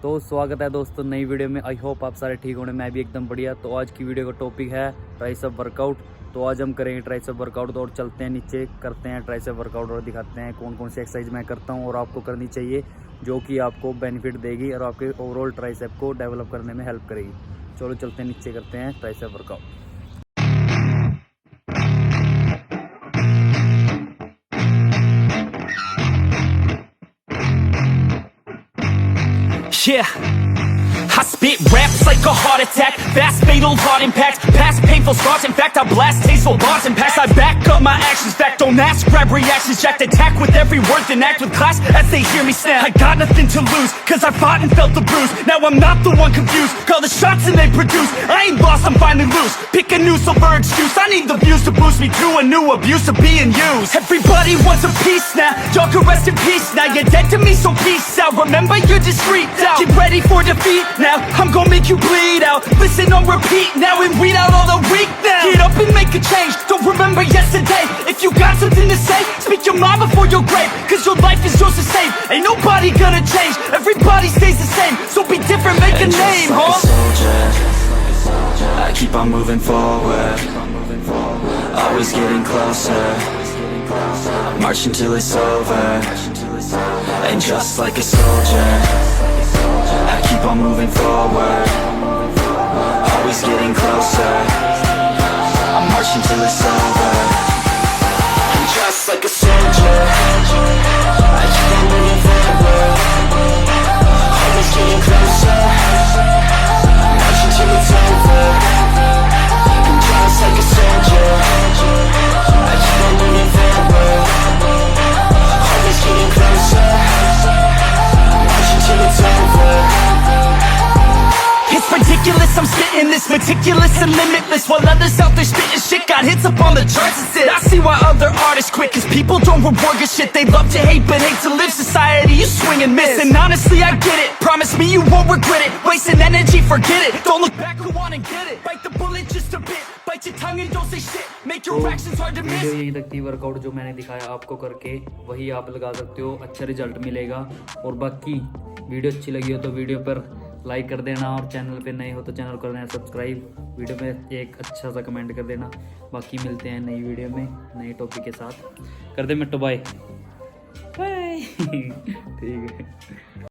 तो स्वागत है दोस्तों नई वीडियो में। आई होप आप सारे ठीक होने, मैं भी एकदम बढ़िया। तो आज की वीडियो का टॉपिक है ट्राइसेप वर्कआउट। तो आज हम करेंगे ट्राइसेप वर्कआउट और चलते हैं नीचे, करते हैं ट्राइसेप वर्कआउट और दिखाते हैं कौन कौन सी एक्सरसाइज मैं करता हूँ और आपको करनी चाहिए, जो कि आपको बेनिफिट देगी और आपके ओवरऑल ट्राइसेप को डेवलप करने में हेल्प करेगी। चलो चलते हैं नीचे, करते हैं tricep workout. Yeah, I spit raps like a heart attack, fast fatal heart impact, past painful scars. In fact, I blast tasteful bars and packs. I back up my actions, fact don't ask, grab reactions, jacked attack with every word, then act with class as they hear me snap. I got nothing to lose, cause I fought and felt the bruise. Now I'm not the one confused, call the shots and they produce. I ain't lost, I'm finally loose, pick a new silver excuse. I need the views to boost me to a new abuse of being used. Everybody wants a piece now, y'all can rest in peace now. You're dead to me, so peace out. Remember you're discreet out, get ready for defeat now. I'm gonna make you bleed out, listen on repeat now and weed out all the weak now. Get up and make a change, don't remember yesterday. If you got something to say, speak your mind before your grave, cause your life is yours to save. Ain't nobody gonna change, everybody stays the same. So be different, make a name, like huh? a soldier, I keep on moving forward, always getting closer, marching till it's over. And just like a soldier, I keep on moving forward, always getting closer, I'm marching till it's over. And just like a soldier, I keep on moving forward, always getting closer, I'm marching till it's over. And just like a soldier, I keep on moving forward, always getting closer, I'm marching till it's over. It's ridiculous, I'm spitting this meticulous and limitless, while others out there spitting shit got hits up on the charts and shit. I see why other artists quit, cause people don't reward good shit. They love to hate but hate to live. Society, you swing and miss. And honestly I get it, promise me you won't regret it. Wasting energy, forget it, don't look back, go on and get it. Bite the bullet just a bit, bite your tongue and don't say shit. Make your actions hard to miss. Video यहीं तक थी। Workout जो मैंने दिखाया आपको करके वही आप लगा सकते हो, अच्छा रिजल्ट मिलेगा। और बाकी वीडियो अच्छी लगी हो तो वीडियो पर लाइक कर देना, और चैनल पे नए हो तो चैनल कर देना सब्सक्राइब। वीडियो पे एक अच्छा सा कमेंट कर देना। बाकी मिलते हैं नई वीडियो में नए टॉपिक के साथ। कर दे मिट्टू बाय बाय। ठीक है।